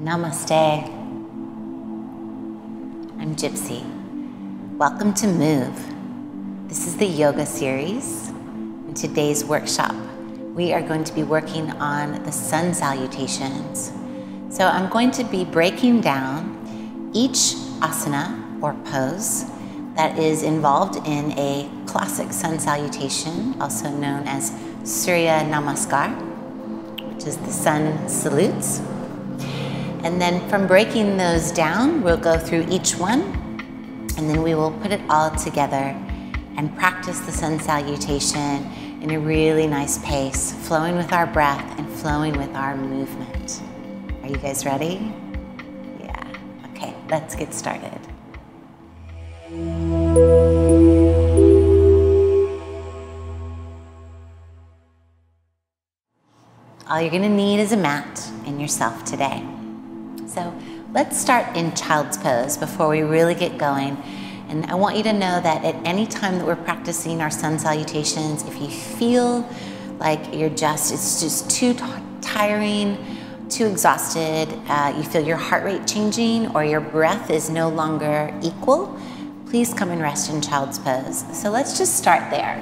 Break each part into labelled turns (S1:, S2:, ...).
S1: Namaste. I'm Gypsy. Welcome to Move. This is the yoga series. In today's workshop, we are going to be working on the sun salutations. So I'm going to be breaking down each asana or pose that is involved in a classic sun salutation, also known as Surya Namaskar, which is the sun salutes. And then from breaking those down, we'll go through each one, and then we will put it all together and practice the sun salutation in a really nice pace, flowing with our breath and flowing with our movement. Are you guys ready? Yeah. Okay, let's get started. All you're gonna need is a mat and yourself today. So let's start in child's pose before we really get going. And I want you to know that at any time that we're practicing our sun salutations, if you feel like it's just too tiring, too exhausted, you feel your heart rate changing or your breath is no longer equal, please come and rest in child's pose. So let's just start there.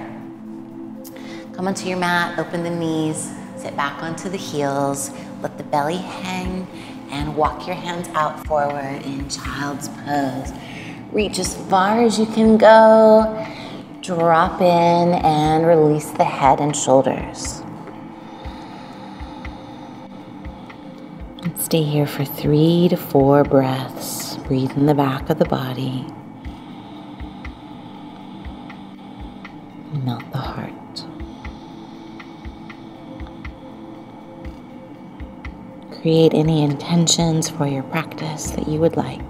S1: Come onto your mat, open the knees, sit back onto the heels, let the belly hang, and walk your hands out forward in child's pose. Reach as far as you can go. Drop in and release the head and shoulders. And stay here for 3 to 4 breaths. Breathe in the back of the body. Melt the heart. Create any intentions for your practice that you would like.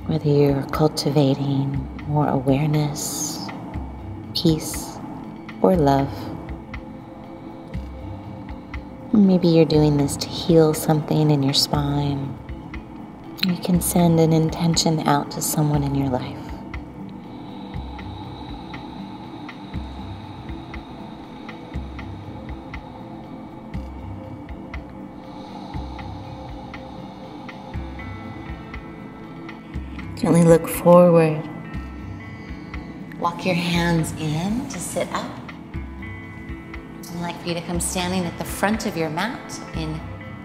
S1: Whether you're cultivating more awareness, peace, or love. Maybe you're doing this to heal something in your spine. You can send an intention out to someone in your life. Gently look forward. Walk your hands in to sit up. I'd like for you to come standing at the front of your mat in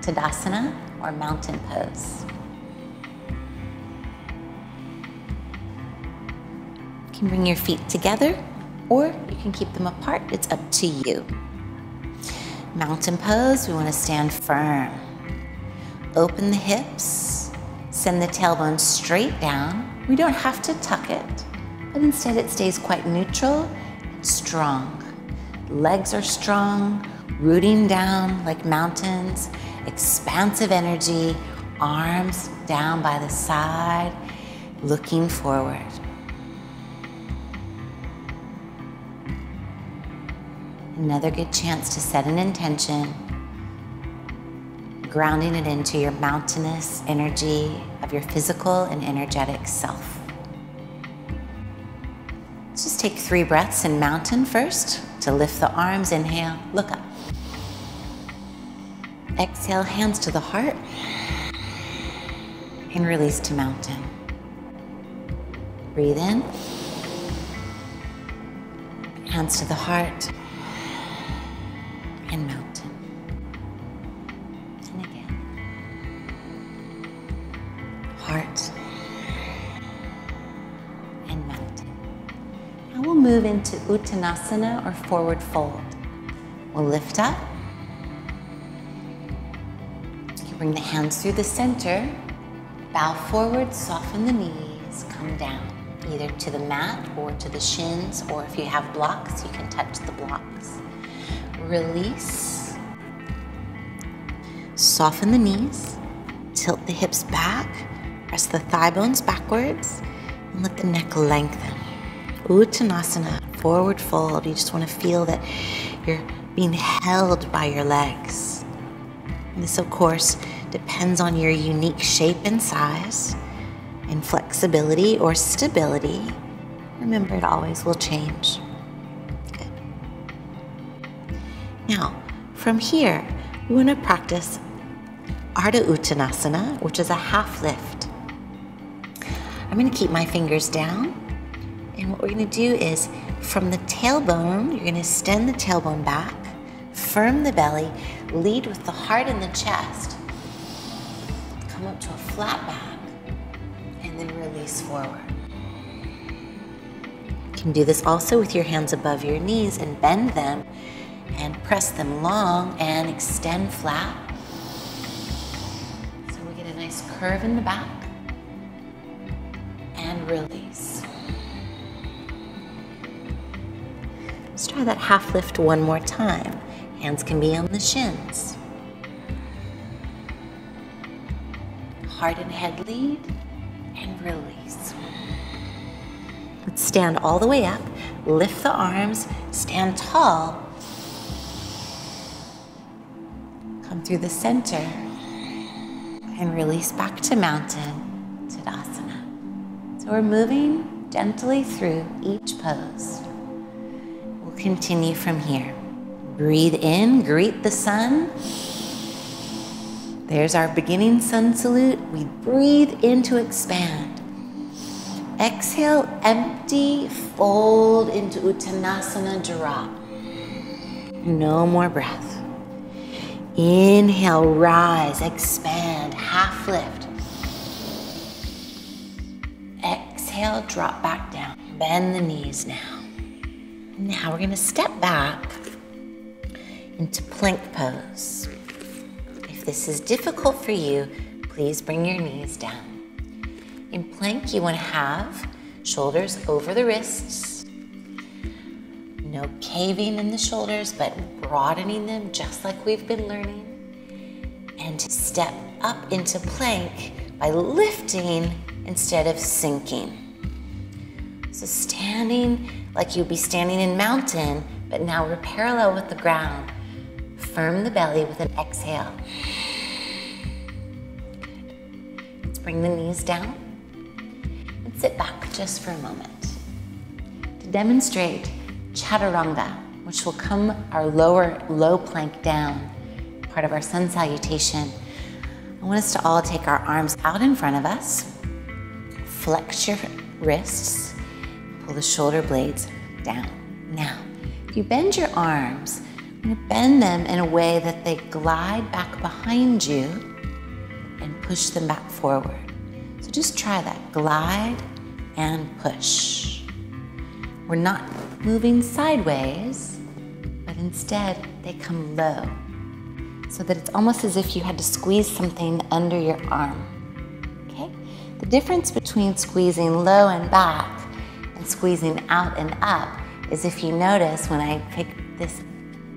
S1: Tadasana or mountain pose. You can bring your feet together or you can keep them apart. It's up to you. Mountain pose, we want to stand firm. Open the hips. Send the tailbone straight down. We don't have to tuck it, but instead it stays quite neutral and strong. Legs are strong, rooting down like mountains, expansive energy, arms down by the side, looking forward. Another good chance to set an intention, grounding it into your mountainous energy of your physical and energetic self. Let's just take 3 breaths in mountain first to lift the arms. Inhale, look up. Exhale, hands to the heart, and release to mountain. Breathe in, hands to the heart, and mountain. Heart and mountain. Now we'll move into Uttanasana or forward fold. We'll lift up. You can bring the hands through the center. Bow forward, soften the knees, come down, either to the mat or to the shins, or if you have blocks, you can touch the blocks. Release. Soften the knees, tilt the hips back. Press the thigh bones backwards and let the neck lengthen. Uttanasana, forward fold. You just want to feel that you're being held by your legs. And this, of course, depends on your unique shape and size and flexibility or stability. Remember, it always will change. Good. Now, from here, We want to practice Ardha Uttanasana, which is a half lift. I'm going to keep my fingers down, and what we're going to do is from the tailbone, you're going to extend the tailbone back, firm the belly, lead with the heart in the chest, come up to a flat back, and then release forward. You can do this also with your hands above your knees and bend them and press them long and extend flat. So we get a nice curve in the back and release. Let's try that half lift one more time. Hands can be on the shins. Heart and head lead and release. Let's stand all the way up, lift the arms, stand tall. Come through the center and release back to mountain, Tadasana. So we're moving gently through each pose. We'll continue from here. Breathe in, greet the sun. There's our beginning sun salute. We breathe in to expand. Exhale, empty, fold into Uttanasana, drop. No more breath. Inhale, rise, expand, half lift. Exhale, drop back down. Bend the knees now. Now we're going to step back into plank pose. If this is difficult for you, please bring your knees down. In plank, you want to have shoulders over the wrists. No caving in the shoulders, but broadening them just like we've been learning. And to step up into plank by lifting instead of sinking. So standing like you'd be standing in mountain, but now we're parallel with the ground. Firm the belly with an exhale. Let's bring the knees down and sit back just for a moment. To demonstrate Chaturanga, which will come our low plank down, part of our sun salutation. I want us to all take our arms out in front of us, flex your wrists, pull the shoulder blades down. Now, if you bend your arms, I'm going to bend them in a way that they glide back behind you and push them back forward. So just try that, glide and push. We're not moving sideways, but instead they come low, so that it's almost as if you had to squeeze something under your arm, okay? The difference between squeezing low and back and squeezing out and up is, if you notice, when I pick this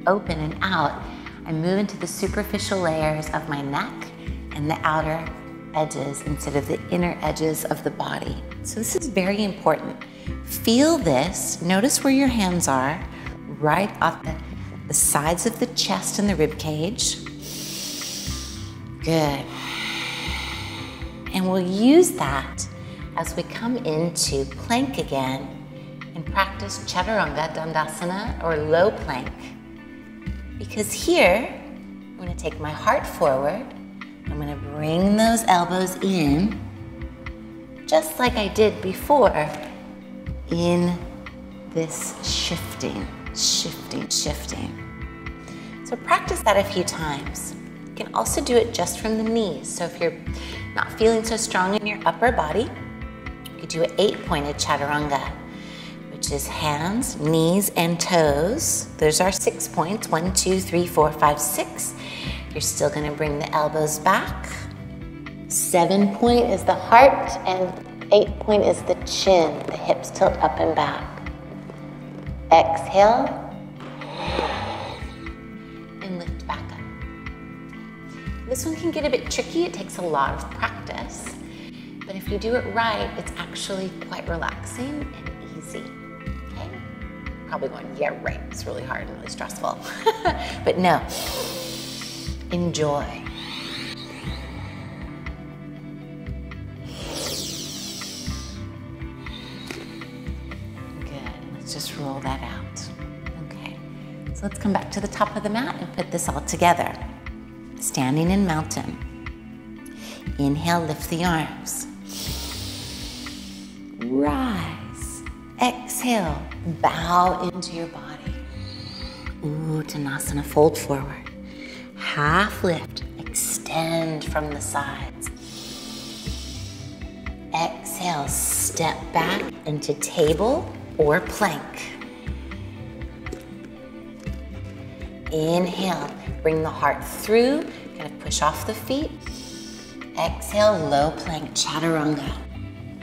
S1: open and out, I move into the superficial layers of my neck and the outer edges instead of the inner edges of the body. So this is very important. Feel this, notice where your hands are, right off the sides of the chest and the rib cage. Good. And we'll use that as we come into plank again and practice Chaturanga Dandasana, or low plank. Because here, I'm going to take my heart forward. I'm going to bring those elbows in, just like I did before, in this shifting. So practice that a few times. You can also do it just from the knees. So if you're not feeling so strong in your upper body, you could do an 8-pointed Chaturanga, which is hands, knees, and toes. Those are 6 points, 1, 2, 3, 4, 5, 6. You're still gonna bring the elbows back. 7-point is the heart, and 8-point is the chin. The hips tilt up and back. Exhale, and lift back up. This one can get a bit tricky. It takes a lot of practice, but if you do it right, it's actually quite relaxing and easy. Okay? Probably going, yeah, right, it's really hard and really stressful. But no, enjoy. Just roll that out. Okay, so let's come back to the top of the mat and put this all together. Standing in mountain. Inhale, lift the arms. Rise. Exhale, bow into your body. Uttanasana, fold forward. Half lift, extend from the sides. Exhale, step back into table or plank. Inhale, bring the heart through, kind of push off the feet. Exhale, low plank, chaturanga.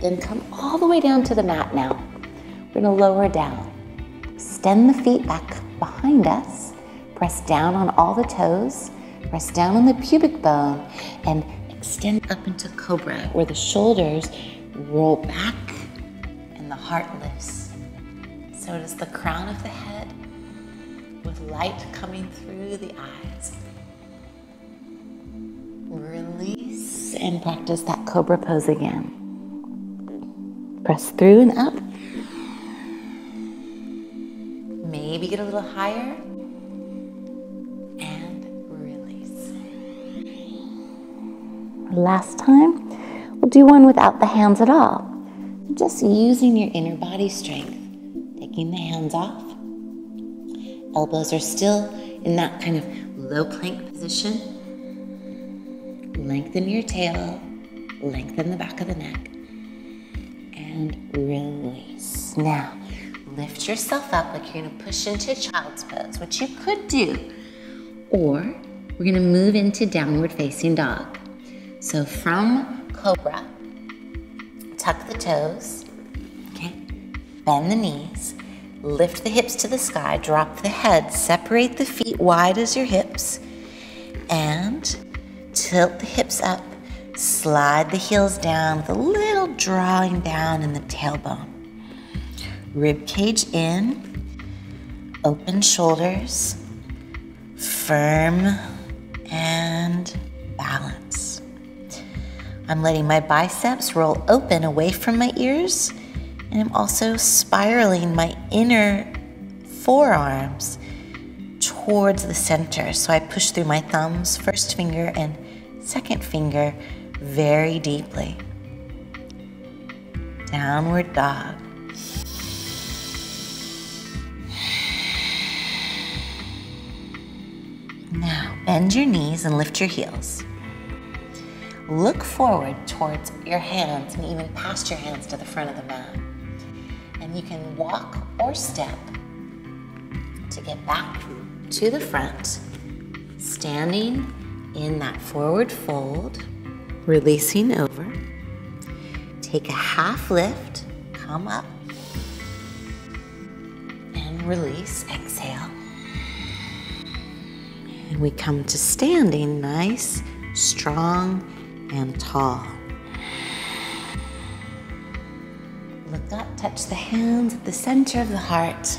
S1: Then come all the way down to the mat now. We're gonna lower down. Extend the feet back behind us. Press down on all the toes. Press down on the pubic bone and extend up into cobra, where the shoulders roll back and the heart lifts. So does the crown of the head, with light coming through the eyes. Release and practice that cobra pose again. Press through and up. Maybe get a little higher. And release. Last time, we'll do one without the hands at all. Just using your inner body strength. Taking the hands off. Elbows are still in that kind of low plank position. Lengthen your tail, lengthen the back of the neck, and release. Now, lift yourself up like you're gonna push into child's pose, which you could do, or we're gonna move into downward facing dog. So from cobra, tuck the toes, okay? Bend the knees, lift the hips to the sky, drop the head, separate the feet wide as your hips, and tilt the hips up, slide the heels down with a little drawing down in the tailbone. Rib cage in, open shoulders, firm and balance. I'm letting my biceps roll open away from my ears, and I'm also spiraling my inner forearms towards the center. So I push through my thumbs, first finger and second finger very deeply. Downward dog. Now bend your knees and lift your heels. Look forward towards your hands and even past your hands to the front of the mat. And you can walk or step to get back to the front, standing in that forward fold, releasing over. Take a half lift, come up, and release, exhale. And we come to standing nice, strong, and tall. Look up, touch the hands at the center of the heart,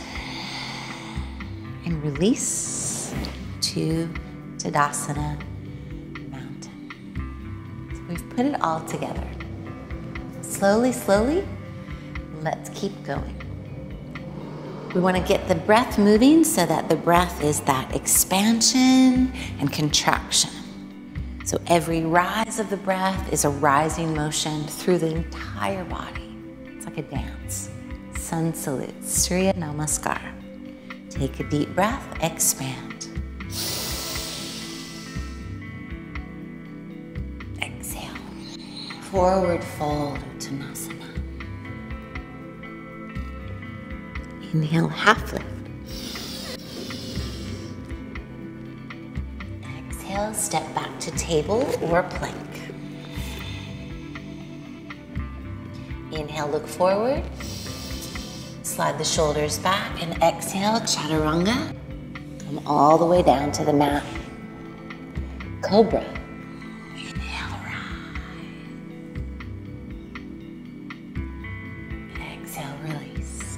S1: and release to Dandasana, mountain. So we've put it all together. Slowly, slowly, let's keep going. We want to get the breath moving so that the breath is that expansion and contraction. So every rise of the breath is a rising motion through the entire body. It's like a dance. Sun salute, Surya Namaskar. Take a deep breath, expand. Exhale. Forward fold, Uttanasana. Inhale, half lift. Exhale, step back to table or plank. Inhale, look forward. Slide the shoulders back and exhale, Chaturanga. Come all the way down to the mat. Cobra. Inhale, rise. Exhale, release.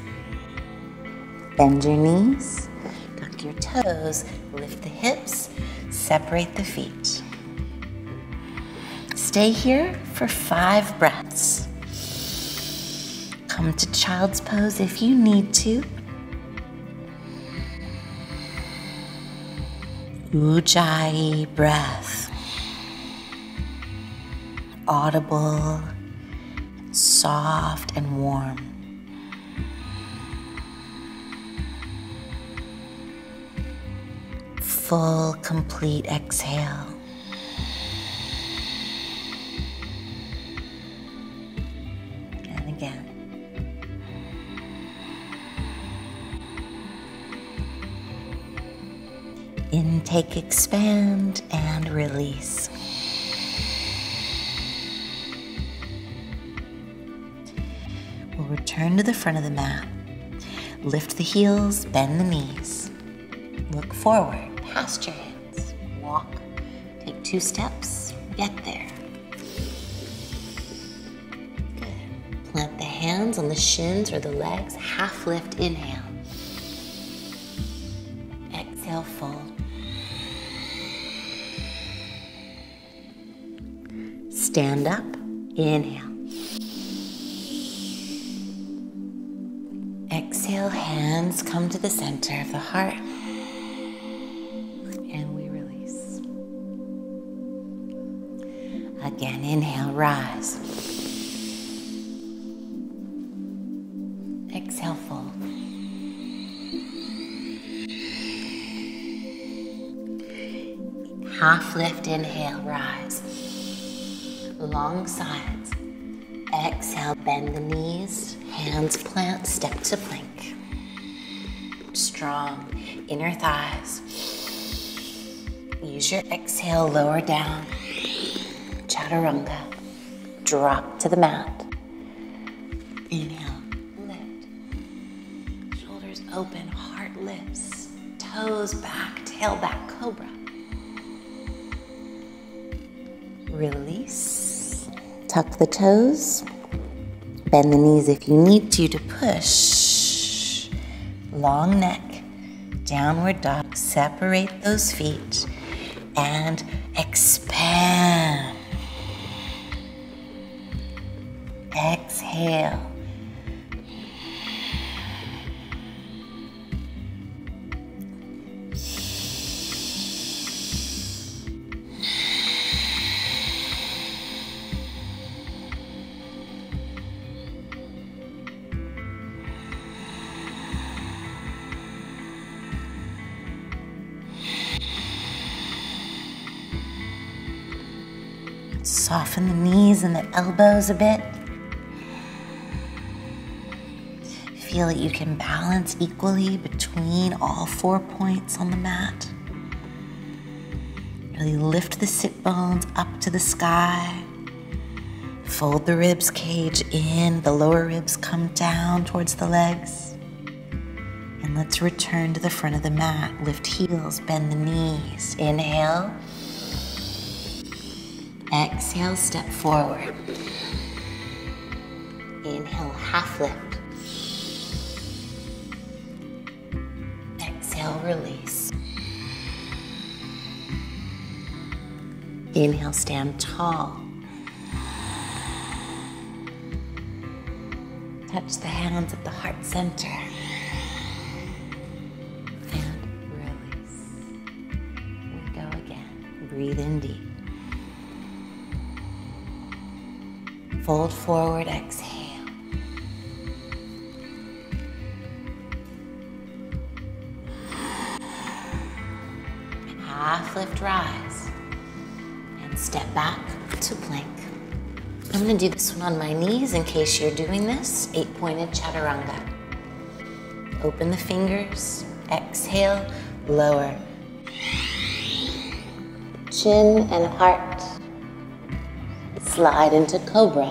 S1: Bend your knees, tuck your toes, lift the hips, separate the feet. Stay here for 5 breaths. Come to child's pose if you need to. Ujjayi breath. Audible, soft and warm. Full, complete exhale. And again. Intake, expand, and release. We'll return to the front of the mat. Lift the heels, bend the knees. Look forward, past your hands. Walk, take 2 steps, get there. Good. Plant the hands on the shins or the legs, half lift, inhale. Exhale, fold. Stand up, inhale. Exhale, hands come to the center of the heart. And we release. Again, inhale, rise. Exhale, fold. Half lift, inhale, rise. Long sides. Exhale, bend the knees, hands plant, step to plank. Strong inner thighs. Use your exhale, lower down. Chaturanga. Drop to the mat. Inhale, lift. Shoulders open, heart lifts. Toes back, tail back, cobra. Release. Tuck the toes, bend the knees if you need to push. Long neck, downward dog, separate those feet and expand. Exhale. Soften the knees and the elbows a bit. Feel that you can balance equally between all 4 points on the mat. Really lift the sit bones up to the sky. Fold the ribs cage in, the lower ribs come down towards the legs. And let's return to the front of the mat. Lift heels, bend the knees. Inhale. Exhale, step forward. Inhale, half lift. Exhale, release. Inhale, stand tall. Touch the hands at the heart center. And release. We go again. Breathe in deep. Fold forward, exhale. Half lift, rise. And step back to plank. I'm going to do this one on my knees in case you're doing this. 8-pointed chaturanga. Open the fingers, exhale, lower. Chin and heart. Slide into cobra.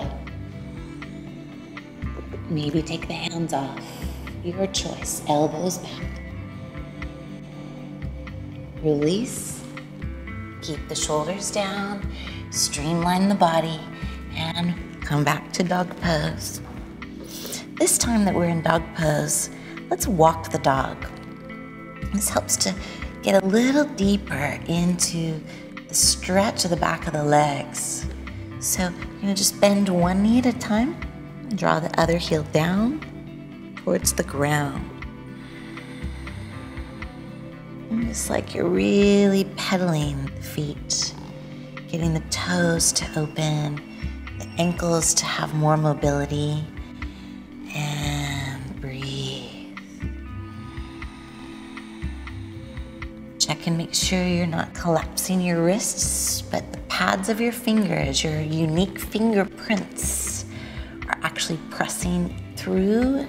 S1: Maybe take the hands off. Your choice. Elbows back. Release. Keep the shoulders down. Streamline the body. And come back to dog pose. This time that we're in dog pose, let's walk the dog. This helps to get a little deeper into the stretch of the back of the legs. So you're going to just bend one knee at a time, draw the other heel down towards the ground. Just like you're really pedaling the feet, getting the toes to open, the ankles to have more mobility, and breathe. Check and make sure you're not collapsing your wrists, but the pads of your fingers, your unique fingerprints, are actually pressing through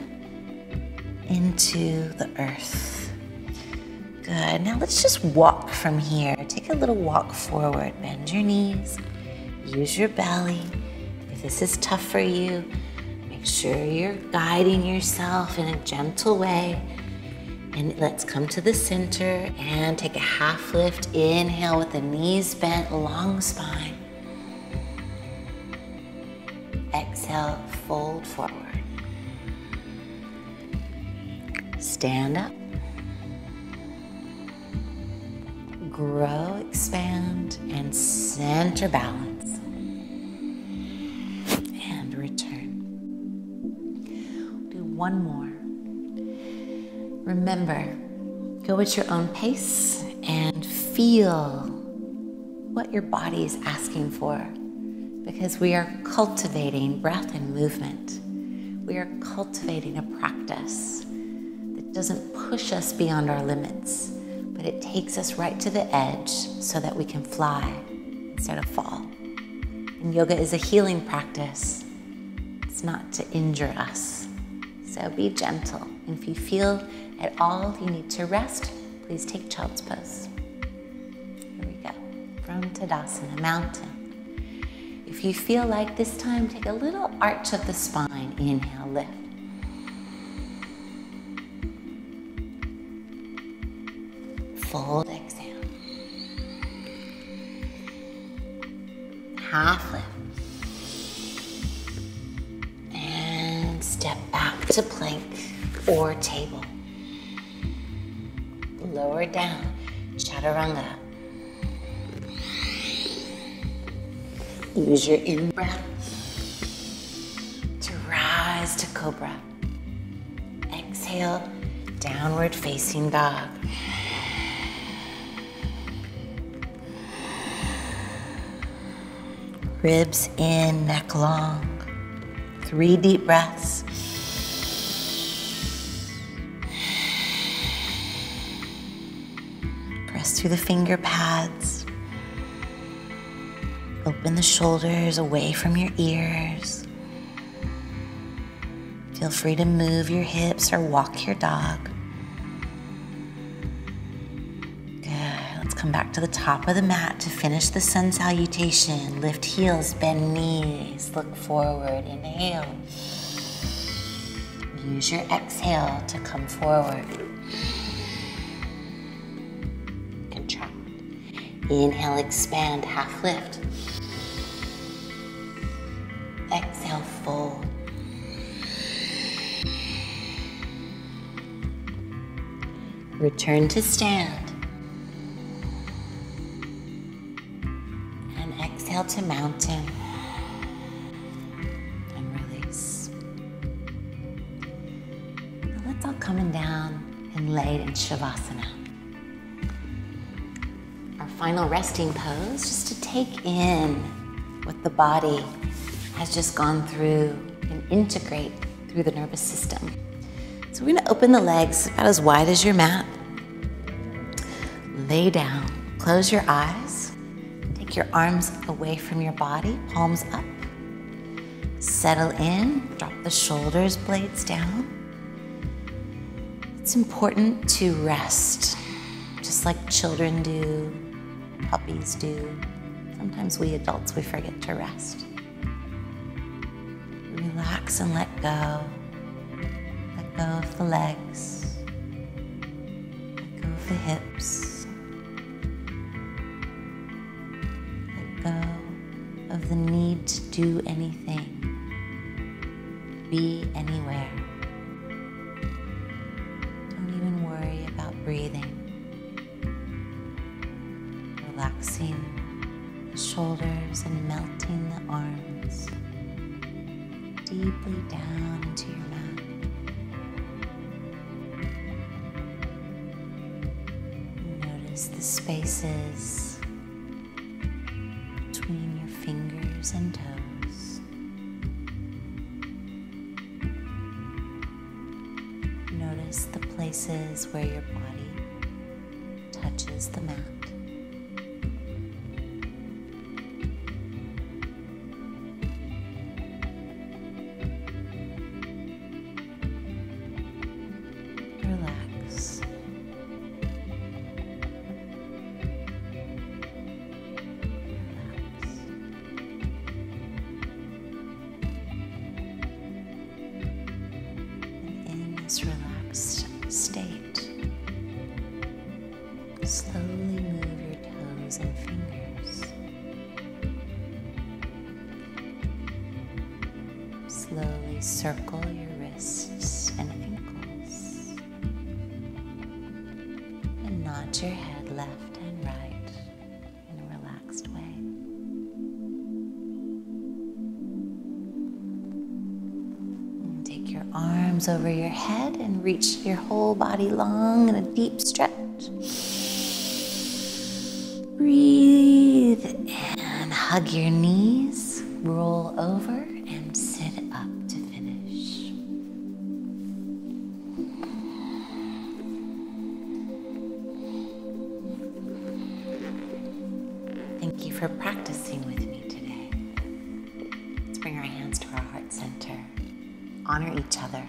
S1: into the earth. Good. Now let's just walk from here. Take a little walk forward. Bend your knees. Use your belly. If this is tough for you, make sure you're guiding yourself in a gentle way. And let's come to the center and take a half lift. Inhale with the knees bent, long spine. Exhale, fold forward. Stand up. Grow, expand, and center balance. And return. Do one more. Remember, go at your own pace and feel what your body is asking for, because we are cultivating breath and movement. We are cultivating a practice that doesn't push us beyond our limits, but it takes us right to the edge so that we can fly instead of fall. And yoga is a healing practice. It's not to injure us. So be gentle. And if you feel at all you need to rest, please take child's pose. Here we go. From Tadasana, mountain. If you feel like this time, take a little arch of the spine. Inhale, lift. Fold, exhale. Half lift. And step back to plank or table. Lower down, Chaturanga. Use your in-breath to rise to Cobra. Exhale, downward facing dog. Ribs in, neck long. 3 deep breaths. Press through the finger pads. Open the shoulders away from your ears. Feel free to move your hips or walk your dog. Come back to the top of the mat to finish the sun salutation. Lift heels, bend knees, look forward. Inhale. Use your exhale to come forward. Contract. Inhale, expand, half lift. Exhale, fold. Return to stand. Exhale to mountain and release. Now let's all come down and lay in Shavasana. Our final resting pose, just to take in what the body has just gone through and integrate through the nervous system. So we're gonna open the legs about as wide as your mat. Lay down, close your eyes. Take your arms away from your body, palms up. Settle in, drop the shoulders, blades down. It's important to rest, just like children do, puppies do. Sometimes we adults, we forget to rest. Relax and let go. Let go of the legs. Let go of the hips. Of the need to do anything, be anywhere. Don't even worry about breathing. Relaxing the shoulders and melting the arms deeply down into your mat. Notice the spaces between your fingers and toes. Notice the places where your body touches the mat. Relax. This relaxed state, slowly move your toes and fingers. Slowly circle your wrists and ankles. And nod your head left and right in a relaxed way. Take your arms over your head and reach your whole body long in a deep stretch. Breathe and hug your knees, roll over and sit up to finish. Thank you for practicing with me today. Let's bring our hands to our heart center. Honor each other.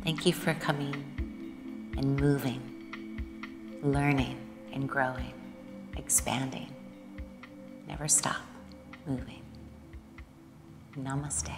S1: Thank you for coming and moving, learning and growing, expanding. Never stop moving. Namaste.